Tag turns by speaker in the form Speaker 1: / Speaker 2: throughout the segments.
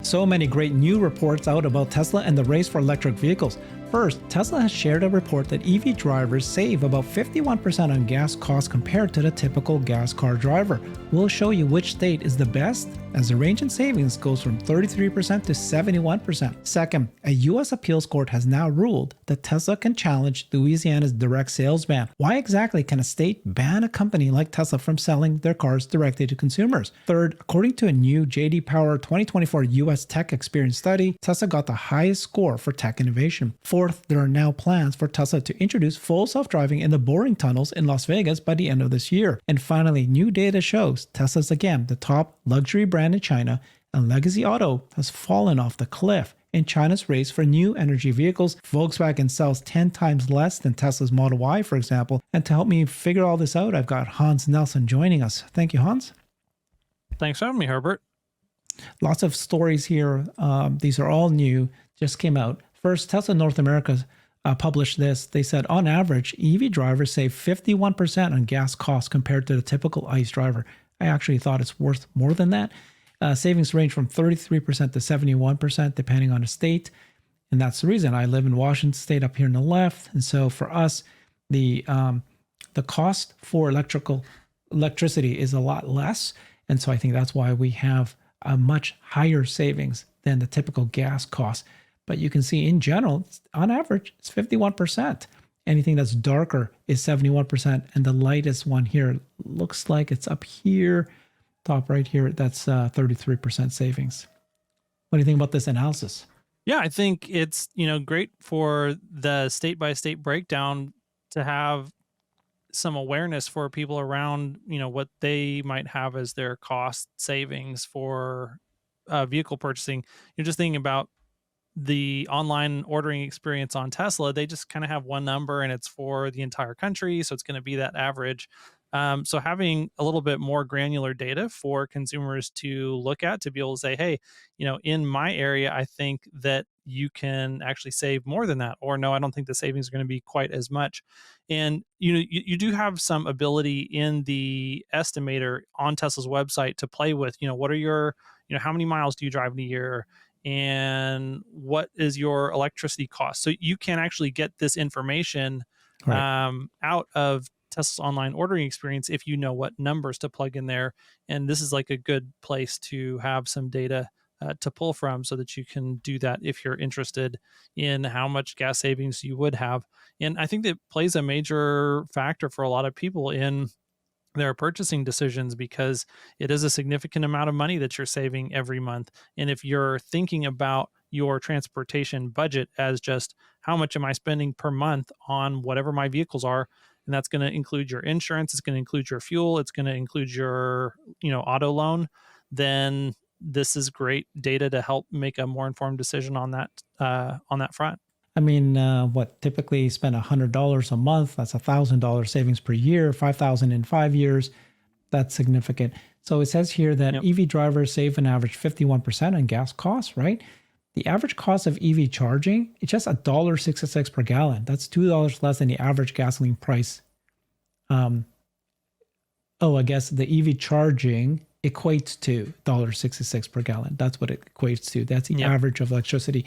Speaker 1: So many great new reports out about Tesla and the race for electric vehicles. First, Tesla has shared a report that EV drivers save about 51% on gas costs compared to the typical gas car driver. We'll show you which state is the best, as the range in savings goes from 33% to 71%. Second, a U.S. appeals court has now ruled that Tesla can challenge Louisiana's direct sales ban. Why exactly can a state ban a company like Tesla from selling their cars directly to consumers? Third, according to a new J.D. Power 2024 U.S. Tech Experience study, Tesla got the highest score for tech innovation. Fourth, there are now plans for Tesla to introduce full self-driving in the boring tunnels in Las Vegas by the end of this year. And finally, new data shows Tesla's again the top luxury brand in China, and legacy auto has fallen off the cliff. In China's race for new energy vehicles, Volkswagen sells 10 times less than Tesla's Model Y, for example. And to help me figure all this out, I've got Hans Nelson joining us. Thank you, Hans.
Speaker 2: Thanks for having me, Herbert.
Speaker 1: Lots of stories here. These are all new, just came out. First, Tesla North America published this. They said, on average, EV drivers save 51% on gas costs compared to the typical ICE driver. I actually thought it's worth more than that. Savings range from 33% to 71%, depending on the state. And that's the reason. I live in Washington State up here on the left. And so for us, the cost for electricity is a lot less. And so I think that's why we have a much higher savings than the typical gas cost. But you can see in general, on average, it's 51%. Anything that's darker is 71%. And the lightest one here looks like it's up here, top right here, that's 33% savings. What do you think about this analysis?
Speaker 2: Yeah, I think it's, great for the state-by-state breakdown to have some awareness for people around, what they might have as their cost savings for vehicle purchasing. You're just thinking about the online ordering experience on Tesla. They just kind of have one number and it's for the entire country. So it's going to be that average. So having a little bit more granular data for consumers to look at, to be able to say, hey, in my area, I think that you can actually save more than that, or no, I don't think the savings are going to be quite as much. And you do have some ability in the estimator on Tesla's website to play with, what are your, how many miles do you drive in a year? And what is your electricity cost? So you can actually get this information out of Tesla's online ordering experience if you know what numbers to plug in there. And this is like a good place to have some data to pull from so that you can do that if you're interested in how much gas savings you would have. And I think that plays a major factor for a lot of people in their purchasing decisions, because it is a significant amount of money that you're saving every month. And if you're thinking about your transportation budget as just how much am I spending per month on whatever my vehicles are, and that's going to include your insurance, it's going to include your fuel, it's going to include your auto loan, then this is great data to help make a more informed decision on that front.
Speaker 1: I mean, typically you spend $100 a month, that's $1,000 savings per year, $5,000 in 5 years. That's significant. So it says here that EV drivers save an average 51% on gas costs, right? The average cost of EV charging is just $1.66 per gallon. That's $2 less than the average gasoline price. I guess the EV charging equates to $1.66 per gallon. That's what it equates to. That's the average of electricity.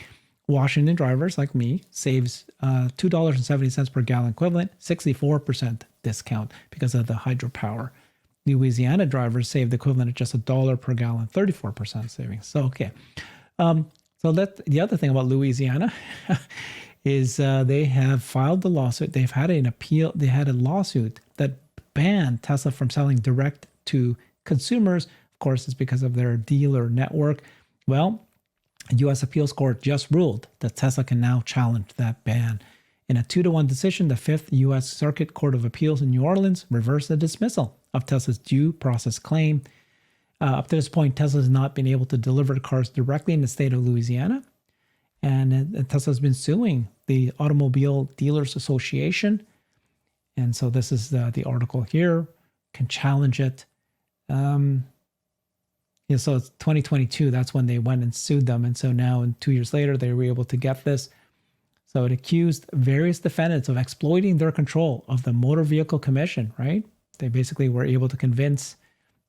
Speaker 1: Washington drivers like me saves $2.70 per gallon equivalent, 64% discount because of the hydropower. Louisiana drivers save the equivalent of just $1 per gallon, 34% savings. So, okay. The other thing about Louisiana is they have filed the lawsuit. They've had an appeal. They had a lawsuit that banned Tesla from selling direct to consumers. Of course, it's because of their dealer network. Well, a U.S. appeals court just ruled that Tesla can now challenge that ban. In a 2-1 decision, the 5th U.S. Circuit Court of Appeals in New Orleans reversed the dismissal of Tesla's due process claim. Up to this point, Tesla has not been able to deliver the cars directly in the state of Louisiana. And Tesla has been suing the Automobile Dealers Association. And so this is the article here, can challenge it. So it's 2022, that's when they went and sued them. And so now, 2 years later, they were able to get this. So it accused various defendants of exploiting their control of the Motor Vehicle Commission, right? They basically were able to convince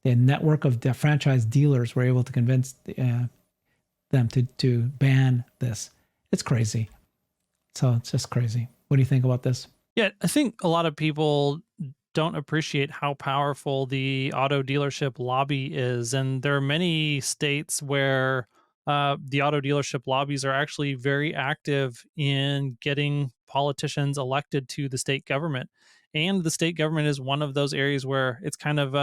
Speaker 1: the network of the franchise dealers were able to convince them to ban this. It's crazy. So it's just crazy. What do you think about this?
Speaker 2: Yeah, I think a lot of people don't appreciate how powerful the auto dealership lobby is. And there are many states where the auto dealership lobbies are actually very active in getting politicians elected to the state government. And the state government is one of those areas where it's kind of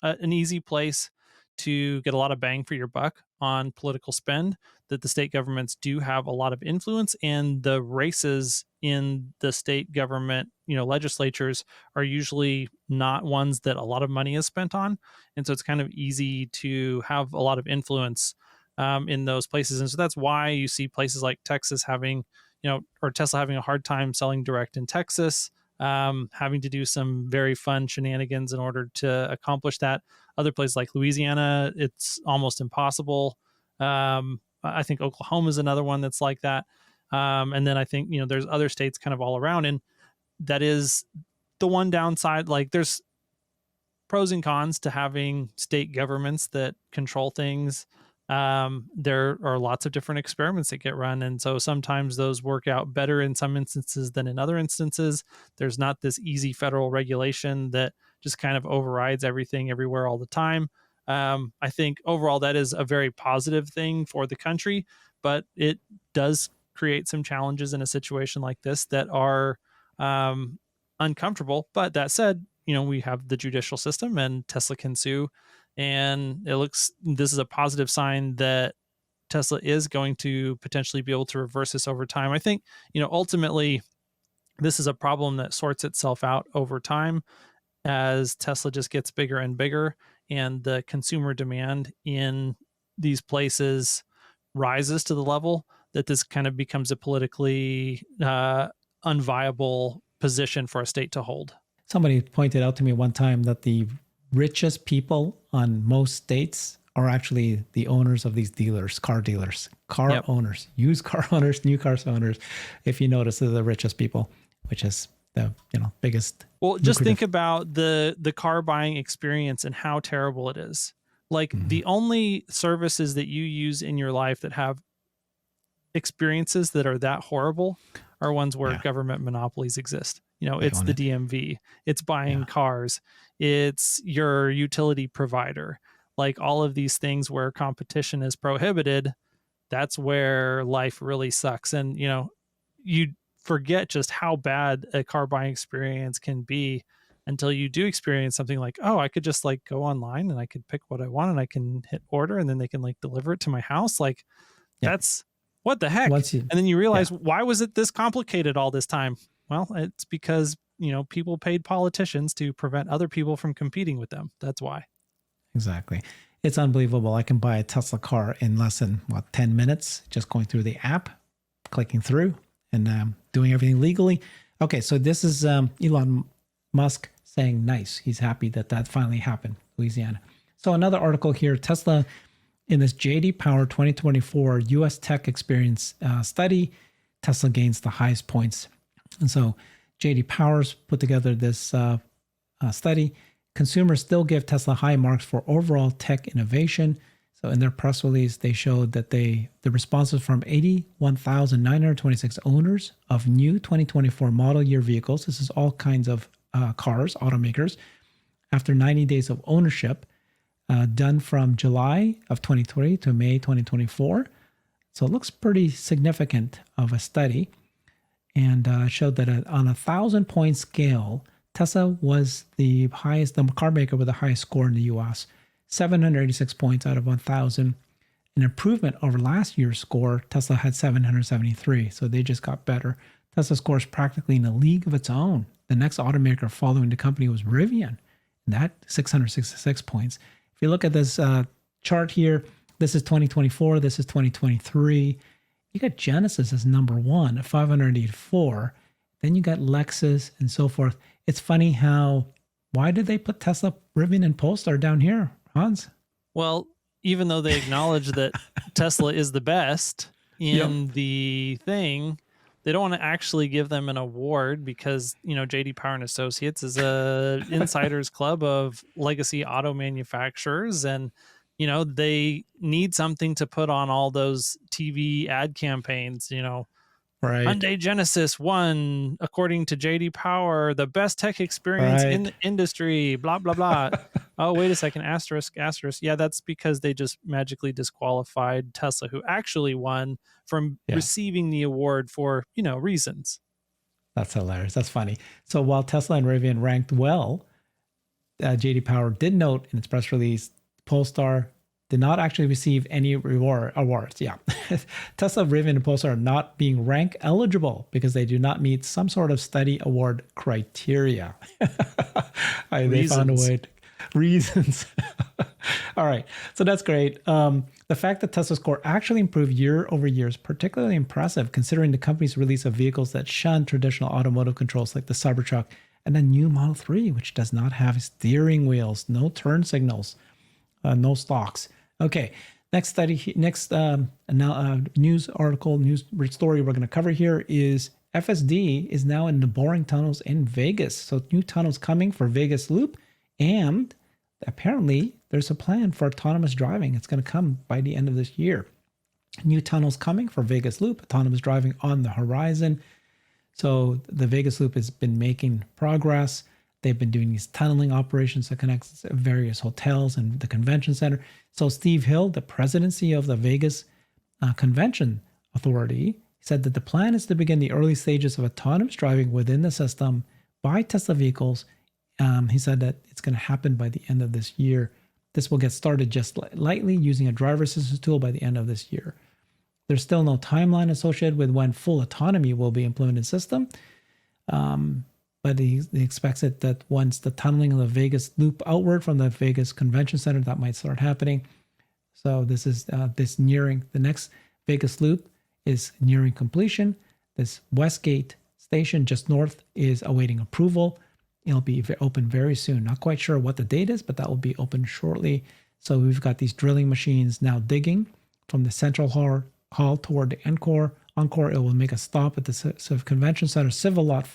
Speaker 2: an easy place to get a lot of bang for your buck on political spend, that the state governments do have a lot of influence, and the races in the state government, legislatures are usually not ones that a lot of money is spent on. And so it's kind of easy to have a lot of influence in those places. And so that's why you see places like Texas having, or Tesla having a hard time selling direct in Texas, having to do some very fun shenanigans in order to accomplish that. Other places like Louisiana, it's almost impossible. I think Oklahoma is another one that's like that. And then I think, there's other states kind of all around. And that is the one downside. Like, there's pros and cons to having state governments that control things. There are lots of different experiments that get run. And so sometimes those work out better in some instances than in other instances. There's not this easy federal regulation that just kind of overrides everything everywhere all the time. I think overall that is a very positive thing for the country, but it does create some challenges in a situation like this that are uncomfortable. But that said, we have the judicial system and Tesla can sue. And this is a positive sign that Tesla is going to potentially be able to reverse this over time. I think, ultimately, this is a problem that sorts itself out over time as Tesla just gets bigger and bigger and the consumer demand in these places rises to the level that this kind of becomes a politically unviable position for a state to hold.
Speaker 1: Somebody pointed out to me one time that the richest people on most states are actually the owners of these dealers, car
Speaker 2: Yep.
Speaker 1: owners, used car owners, new car owners. If you notice, they're the richest people, which is the biggest.
Speaker 2: Well, just think about the car buying experience and how terrible it is. Like, the only services that you use in your life that have experiences that are that horrible are ones where government monopolies exist. It's the DMV, it's buying cars, it's your utility provider, like all of these things where competition is prohibited. That's where life really sucks. And, you forget just how bad a car buying experience can be until you do experience something like, oh, I could just like go online and I could pick what I want and I can hit order and then they can like deliver it to my house. Like, that's what the heck. And then you realize, why was it this complicated all this time? Well, it's because, people paid politicians to prevent other people from competing with them. That's why.
Speaker 1: Exactly. It's unbelievable. I can buy a Tesla car in less than 10 minutes, just going through the app, clicking through and doing everything legally. Okay. So this is Elon Musk saying nice. He's happy that finally happened, Louisiana. So another article here, Tesla in this JD Power 2024 US Tech Experience study, Tesla gains the highest points. And so JD Powers put together this study. Consumers still give Tesla high marks for overall tech innovation. So in their press release, they showed that the responses from 81,926 owners of new 2024 model year vehicles, this is all kinds of cars, automakers, after 90 days of ownership, done from July of 2020 to May 2024. So it looks pretty significant of a study, and showed that on a 1,000-point scale, Tesla was the car maker with the highest score in the US, 786 points out of 1,000. An improvement over last year's score, Tesla had 773, so they just got better. Tesla scores practically in a league of its own. The next automaker following the company was Rivian, and that 666 points. If you look at this chart here, this is 2024, this is 2023. You got Genesis as number one at 584. Then you got Lexus and so forth. It's funny why did they put Tesla, Rivian, and Polestar down here, Hans?
Speaker 2: Well, even though they acknowledge that Tesla is the best in the thing, they don't want to actually give them an award because, JD Power and Associates is a insiders club of legacy auto manufacturers. And they need something to put on all those TV ad campaigns.
Speaker 1: Right.
Speaker 2: Hyundai Genesis won, according to JD Power, the best tech experience in
Speaker 1: Right.
Speaker 2: the industry, blah, blah, blah. Oh, wait a second, asterisk, asterisk. Yeah, that's because they just magically disqualified Tesla, who actually won, from
Speaker 1: Yeah.
Speaker 2: receiving the award for, reasons.
Speaker 1: That's hilarious. That's funny. So while Tesla and Rivian ranked well, JD Power did note in its press release, Polestar did not actually receive any awards. Yeah. Tesla, Rivian, and Polestar are not being rank eligible because they do not meet some sort of study award criteria. They found a
Speaker 2: Reasons.
Speaker 1: way to reasons. All right. So that's great. The fact that Tesla's score actually improved year over year is particularly impressive considering the company's release of vehicles that shun traditional automotive controls like the Cybertruck and the new Model 3, which does not have steering wheels, no turn signals, no stalks. Okay, next study, news article, news story we're going to cover here is FSD is now in the boring tunnels in Vegas. So new tunnels coming for Vegas Loop, and apparently there's a plan for autonomous driving. It's going to come by the end of this year. New tunnels coming for Vegas Loop, autonomous driving on the horizon. So the Vegas Loop has been making progress. They've been doing these tunneling operations that connect various hotels and the convention center. So Steve Hill, the presidency of the Vegas Convention Authority, said that the plan is to begin the early stages of autonomous driving within the system by Tesla vehicles. He said that it's going to happen by the end of this year. This will get started just lightly using a driver assistance tool by the end of this year. There's still no timeline associated with when full autonomy will be implemented in the system. But he expects it that once the tunneling of the Vegas Loop outward from the Vegas Convention Center, that might start happening. So this is the next Vegas Loop is nearing completion. This Westgate station just north is awaiting approval. It'll be open very soon. Not quite sure what the date is, but that will be open shortly. So we've got these drilling machines now digging from the central hall toward the Encore. It will make a stop at the Convention Center silver lot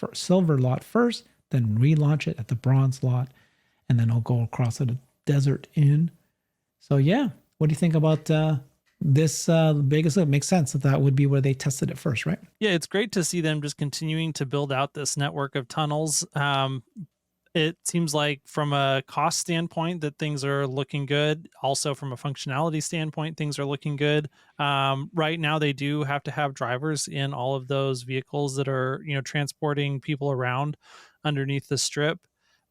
Speaker 1: first, then relaunch it at the bronze lot, and then it'll go across to the Desert Inn. So yeah, what do you think about this Vegas Loop? Makes sense that would be where they tested it first, right?
Speaker 2: Yeah, it's great to see them just continuing to build out this network of tunnels. It seems like from a cost standpoint that things are looking good. Also from a functionality standpoint, things are looking good. Right now, they do have to have drivers in all of those vehicles that are, transporting people around underneath the strip.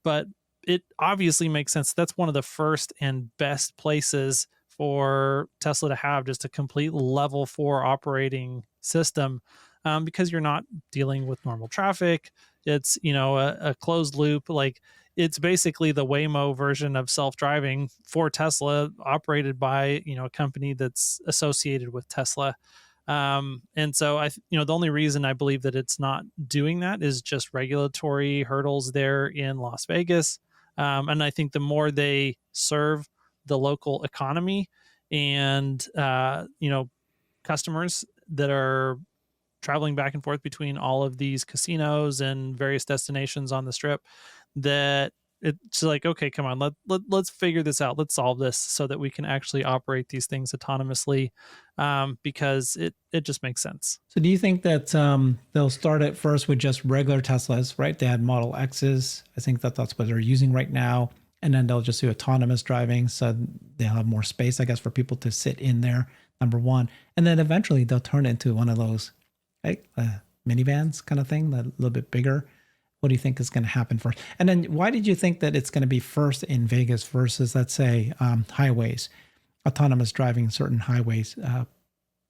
Speaker 2: But it obviously makes sense. That's one of the first and best places for Tesla to have just a complete level 4 operating system, because you're not dealing with normal traffic. It's, a closed loop. Like, it's basically the Waymo version of self-driving for Tesla, operated by, a company that's associated with Tesla. And so the only reason I believe that it's not doing that is just regulatory hurdles there in Las Vegas. And I think the more they serve the local economy and, customers that are traveling back and forth between all of these casinos and various destinations on the strip, that it's like, okay, come on, let's figure this out. Let's solve this so that we can actually operate these things autonomously, because it just makes sense.
Speaker 1: So do you think that they'll start at first with just regular Teslas, right? They had Model X's. I think that's what they're using right now. And then they'll just do autonomous driving. So they'll have more space, I guess, for people to sit in there, number one. And then eventually they'll turn it into one of those minivans kind of thing, a little bit bigger. What do you think is going to happen first? And then why did you think that it's going to be first in Vegas versus, let's say, highways, autonomous driving certain highways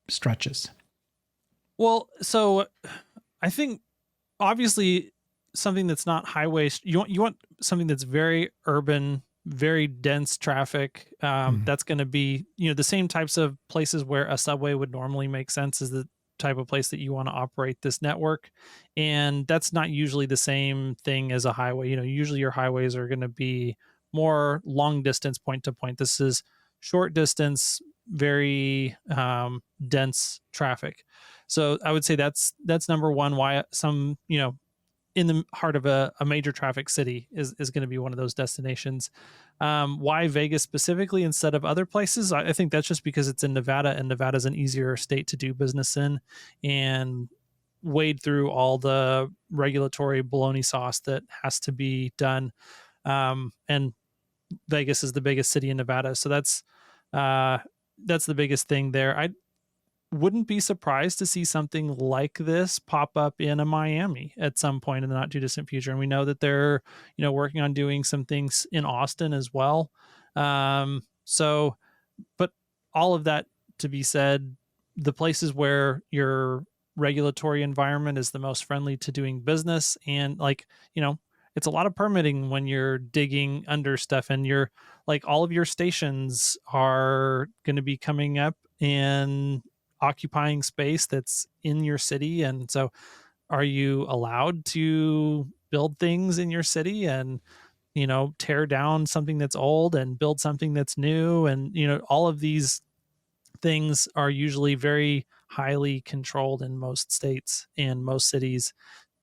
Speaker 1: stretches?
Speaker 2: Well, so I think obviously something that's not highway. You want something that's very urban, very dense traffic. That's going to be, the same types of places where a subway would normally make sense, is the type of place that you want to operate this network. And that's not usually the same thing as a highway. Usually your highways are going to be more long distance, point to point. This is short distance, very dense traffic. So I would say that's number one, why some, in the heart of a major traffic city is going to be one of those destinations. Why Vegas specifically instead of other places? I think that's just because it's in Nevada, and Nevada is an easier state to do business in, and wade through all the regulatory bologna sauce that has to be done. And Vegas is the biggest city in Nevada, so uh, that's the biggest thing there. I wouldn't be surprised to see something like this pop up in a Miami at some point in the not too distant future. And we know that they're, working on doing some things in Austin as well. So, but all of that to be said, the places where your regulatory environment is the most friendly to doing business, and it's a lot of permitting when you're digging under stuff, and you're like all of your stations are going to be coming up and occupying space that's in your city. And so are you allowed to build things in your city and tear down something that's old and build something that's new? And all of these things are usually very highly controlled in most states and most cities.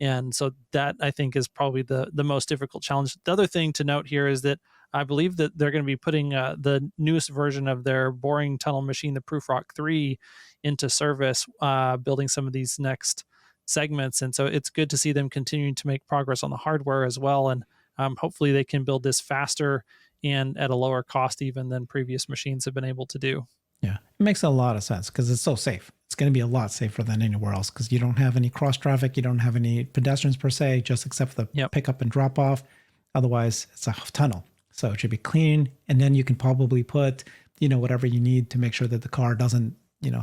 Speaker 2: And so that, I think, is probably the most difficult challenge. The other thing to note here is that I believe that they're going to be putting the newest version of their boring tunnel machine, the Proofrock 3, into service, building some of these next segments. And so it's good to see them continuing to make progress on the hardware as well. And hopefully they can build this faster and at a lower cost even than previous machines have been able to do.
Speaker 1: Yeah, it makes a lot of sense because it's so safe. It's going to be a lot safer than anywhere else because you don't have any cross traffic. You don't have any pedestrians per se, just except for the pickup and drop off. Otherwise, it's a tunnel. So it should be clean. And then you can probably put, whatever you need to make sure that the car doesn't,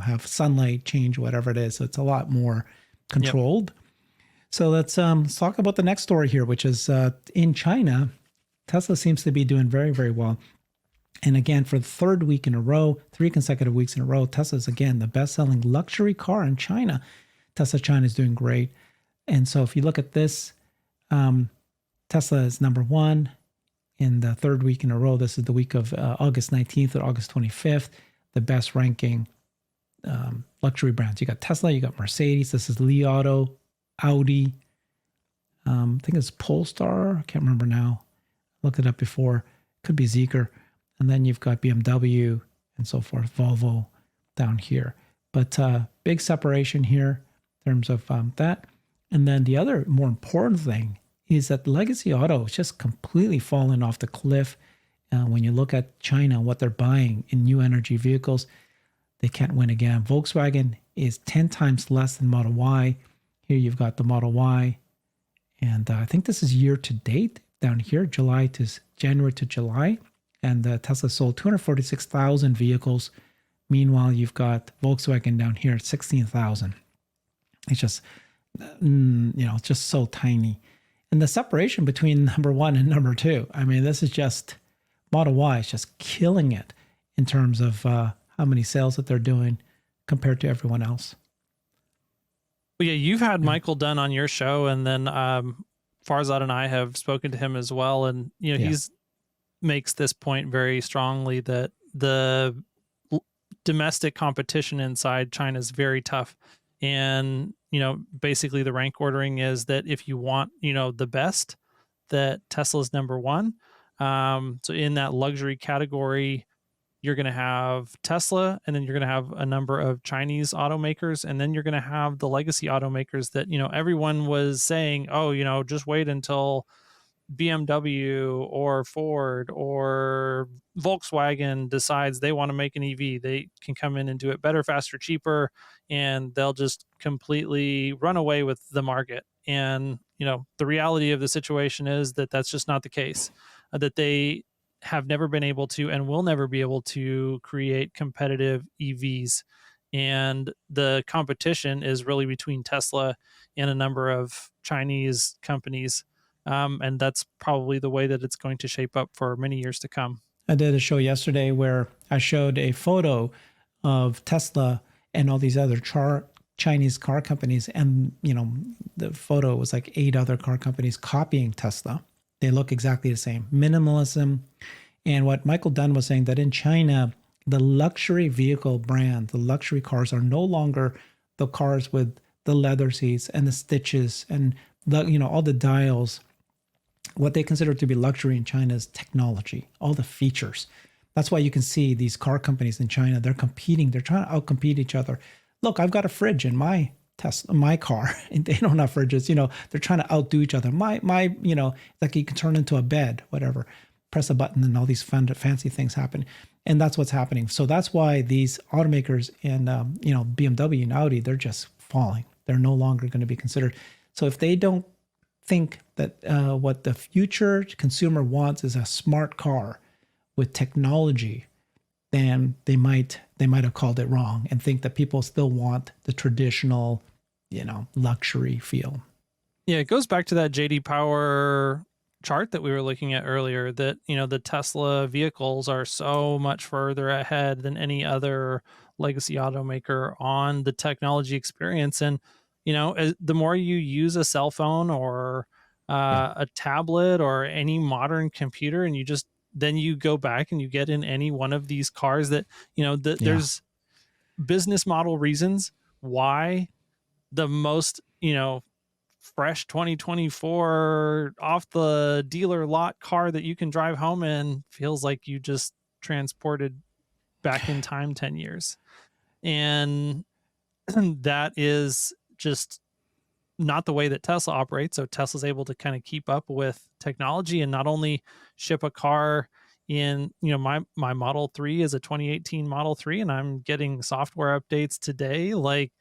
Speaker 1: have sunlight change, whatever it is. So it's a lot more controlled. So let's talk about the next story here, which is in China. Tesla seems to be doing very, very well. And again, for the third week in a row, 3 consecutive weeks in a row, Tesla is again the best-selling luxury car in China. Tesla China is doing great. And so if you look at this, Tesla is number 1 in the third week in a row. This is the week of August 19th or August 25th, the best ranking luxury brands. You got Tesla, you got Mercedes. This is Li Auto, Audi. I think it's Polestar. I can't remember now. Looked it up before. Could be Zeekr. And then you've got BMW and so forth, Volvo down here. But big separation here in terms of that. And then the other more important thing is that legacy auto is just completely fallen off the cliff. When you look at China, what they're buying in new energy vehicles, they can't win again. Volkswagen is 10 times less than Model Y. Here you've got the Model Y. And I think this is year to date down here, January to July. And Tesla sold 246,000 vehicles. Meanwhile, you've got Volkswagen down here at 16,000. It's just, it's just so tiny. And the separation between number 1 and number 2, I mean, this is just, Model Y is just killing it in terms of how many sales that they're doing compared to everyone else.
Speaker 2: Well, yeah, you've had Michael Dunn on your show, and then Farzad and I have spoken to him as well. And, he's makes this point very strongly that the domestic competition inside China is very tough. And, basically the rank ordering is that if you want, the best, that Tesla's number 1. So in that luxury category, you're going to have Tesla, and then you're going to have a number of Chinese automakers, and then you're going to have the legacy automakers that, everyone was saying, oh, just wait until BMW or Ford or Volkswagen decides they want to make an EV. They can come in and do it better, faster, cheaper, and they'll just completely run away with the market. And, the reality of the situation is that that's just not the case, that they have never been able to and will never be able to create competitive EVs. And the competition is really between Tesla and a number of Chinese companies. And that's probably the way that it's going to shape up for many years to come.
Speaker 1: I did a show yesterday where I showed a photo of Tesla and all these other Chinese car companies. And, the photo was like 8 other car companies copying Tesla. They look exactly the same. Minimalism. And what Michael Dunn was saying, that in China, the luxury vehicle brand, the luxury cars are no longer the cars with the leather seats and the stitches and all the dials, what they consider to be luxury in China is technology, all the features. That's why you can see these car companies in China, they're competing, they're trying to outcompete each other. Look, I've got a fridge in my Tesla, my car, and they don't have fridges. They're trying to outdo each other. Like you can turn into a bed, whatever, press a button, and all these fancy things happen. And that's what's happening. So that's why these automakers and BMW and Audi, they're just falling. They're no longer going to be considered. So if they don't think that what the future consumer wants is a smart car with technology, then they might have called it wrong and think that people still want the traditional, luxury feel.
Speaker 2: Yeah, it goes back to that JD Power chart that we were looking at earlier, that the Tesla vehicles are so much further ahead than any other legacy automaker on the technology experience. And the more you use a cell phone or a tablet or any modern computer, and then you go back and you get in any one of these cars that there's business model reasons why the most fresh 2024 off the dealer lot car that you can drive home in feels like you just transported back in time 10 years. And that is just not the way that Tesla operates. So Tesla's able to kind of keep up with technology and not only ship a car in, my Model 3 is a 2018 Model 3, and I'm getting software updates today. Like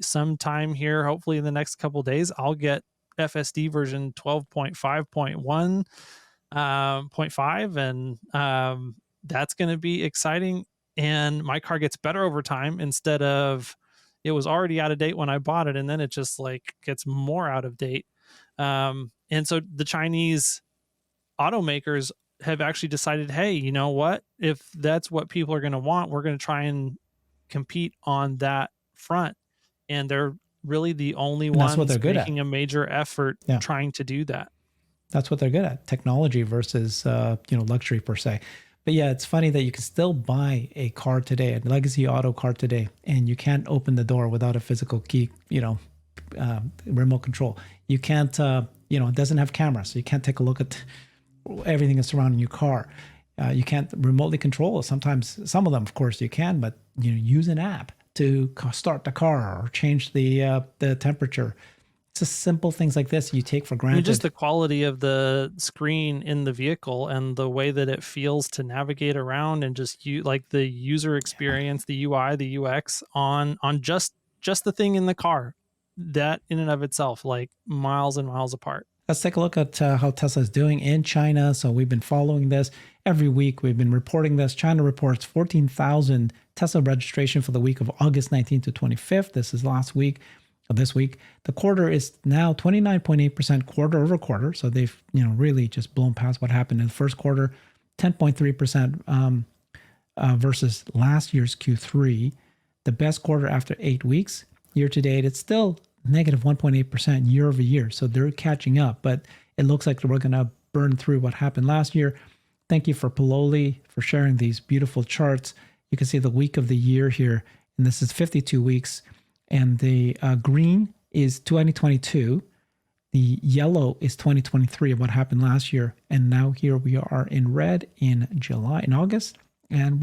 Speaker 2: sometime here, hopefully in the next couple of days, I'll get FSD version 12.5.1, 0.5, and that's going to be exciting. And my car gets better over time, instead of it was already out of date when I bought it, and then it just like gets more out of date. And so the Chinese automakers have actually decided, hey, you know what? If that's what people are going to want, we're going to try and compete on that front. And they're really the only ones making a major effort trying to do that.
Speaker 1: That's what they're good at, technology versus luxury per se. But yeah, it's funny that you can still buy a car today, a legacy auto car today, and you can't open the door without a physical key, remote control. You can't, it doesn't have cameras, so you can't take a look at everything that's surrounding your car. You can't remotely control it. Sometimes, some of them, of course, you can, but use an app to start the car or change the temperature. It's just simple things like this you take for granted.
Speaker 2: Just the quality of the screen in the vehicle and the way that it feels to navigate around, and just like the user experience, the UI, the UX on just the thing in the car, that in and of itself, like miles and miles apart.
Speaker 1: Let's take a look at how Tesla is doing in China. So we've been following this every week. We've been reporting this. China reports 14,000 Tesla registration for the week of August 19th to 25th. This is this week. The quarter is now 29.8% quarter over quarter. So they've really just blown past what happened in the first quarter. 10.3% versus last year's Q3. The best quarter after 8 weeks. Year to date, it's still negative 1.8% year over year. So they're catching up, but it looks like we're going to burn through what happened last year. Thank you for Paloli for sharing these beautiful charts. You can see the week of the year here, and this is 52 weeks. And the green is 2022. The yellow is 2023 of what happened last year. And now here we are in red in August. And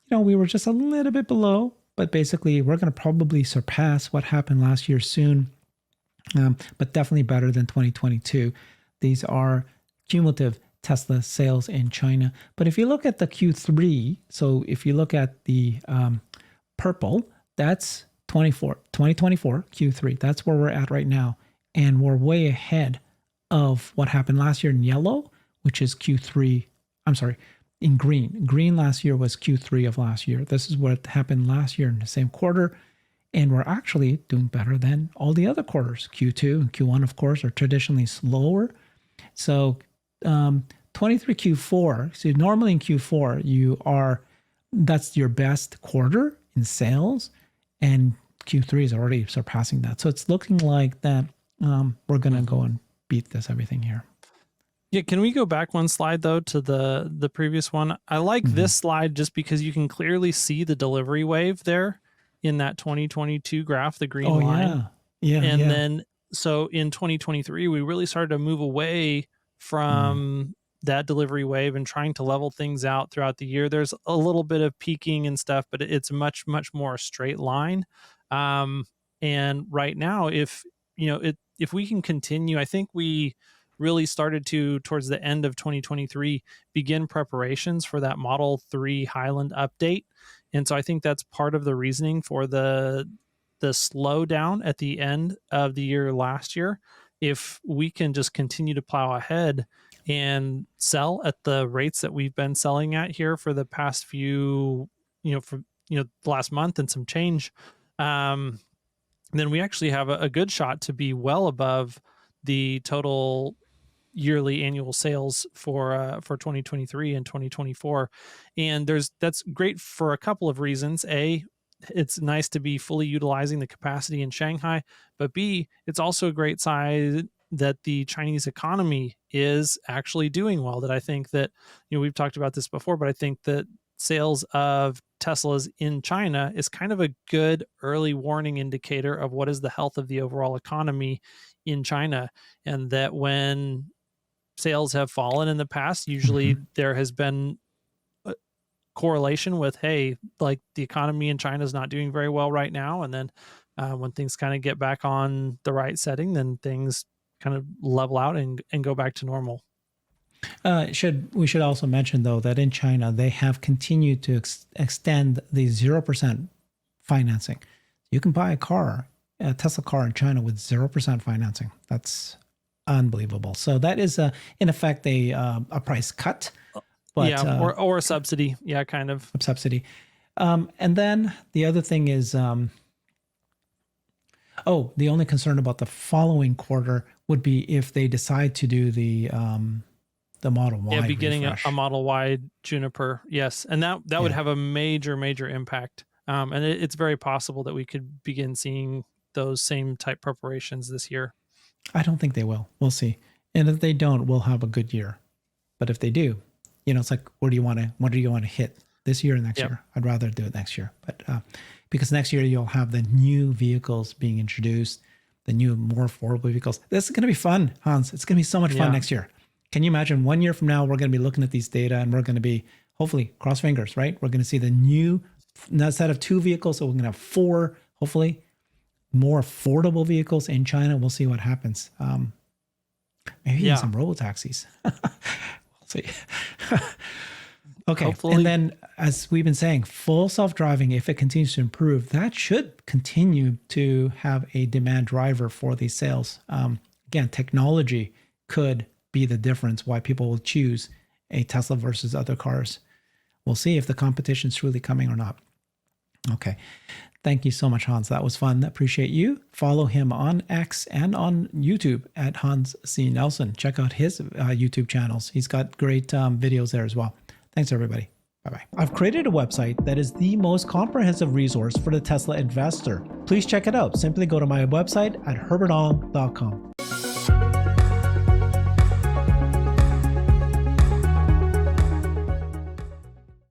Speaker 1: we were just a little bit below, but basically we're going to probably surpass what happened last year soon, but definitely better than 2022. These are cumulative Tesla sales in China. But if you look at the Q3, so if you look at the purple, that's 2024 Q3. That's where we're at right now. And we're way ahead of what happened last year in yellow, which is Q3. I'm sorry, in green. Green last year was Q3 of last year. This is what happened last year in the same quarter. And we're actually doing better than all the other quarters. Q2 and Q1, of course, are traditionally slower. So 23 Q4. So normally in Q4, that's your best quarter in sales. And Q3 is already surpassing that. So it's looking like that we're going to go and beat everything here.
Speaker 2: Yeah, can we go back one slide, though, to the previous one? I like this slide just because you can clearly see the delivery wave there in that 2022 graph, the green line.
Speaker 1: Yeah.
Speaker 2: And then so in 2023, we really started to move away from that delivery wave and trying to level things out throughout the year. There's a little bit of peaking and stuff, but it's much, much more a straight line. And right now, if we can continue, I think we really started to, towards the end of 2023, begin preparations for that Model 3 Highland update. And so I think that's part of the reasoning for the slowdown at the end of the year last year. If we can just continue to plow ahead and sell at the rates that we've been selling at here for the past few, the last month and some change, then we actually have a good shot to be well above the total yearly annual sales for 2023 and 2024. And that's great for a couple of reasons. A, it's nice to be fully utilizing the capacity in Shanghai, but B, it's also a great sign that the Chinese economy is actually doing well. That I think that, we've talked about this before, but I think that sales of Teslas in China is kind of a good early warning indicator of what is the health of the overall economy in China. And that when sales have fallen in the past, usually there has been correlation with, hey, like the economy in China is not doing very well right now. And then when things kind of get back on the right setting, then things kind of level out and go back to normal.
Speaker 1: We should also mention, though, that in China, they have continued to extend the 0% financing. You can buy a Tesla car in China with 0% financing. That's unbelievable. So that is, in effect, a price cut. But,
Speaker 2: yeah, or a subsidy. Yeah, kind of.
Speaker 1: A subsidy. And then the other thing is, the only concern about the following quarter would be if they decide to do the Model Y.
Speaker 2: Yeah, be getting a Model Y Juniper. Yes, and that would have a major, major impact. And it's very possible that we could begin seeing those same type preparations this year.
Speaker 1: I don't think they will. We'll see. And if they don't, we'll have a good year. But if they do, it's like, what do you want to hit this year or next year? I'd rather do it next year. But because next year you'll have the new vehicles being introduced, the new, more affordable vehicles. This is going to be fun, Hans. It's going to be so much fun next year. Can you imagine 1 year from now, we're going to be looking at these data and we're going to be, hopefully, cross fingers, right? We're going to see the new, instead of 2 vehicles, so we're going to have 4, hopefully, more affordable vehicles in China. We'll see what happens. Maybe even some robo-taxis. We'll see. Okay. Hopefully. And then, as we've been saying, full self-driving, if it continues to improve, that should continue to have a demand driver for these sales. Again, technology could be the difference why people will choose a Tesla versus other cars. We'll see if the competition is truly coming or not. Okay. Thank you so much, Hans. That was fun. Appreciate you. Follow him on X and on YouTube at Hans C. Nelson. Check out his YouTube channels. He's got great videos there as well. Thanks, everybody. Bye-bye. I've created a website that is the most comprehensive resource for the Tesla investor. Please check it out. Simply go to my website at herbertong.com.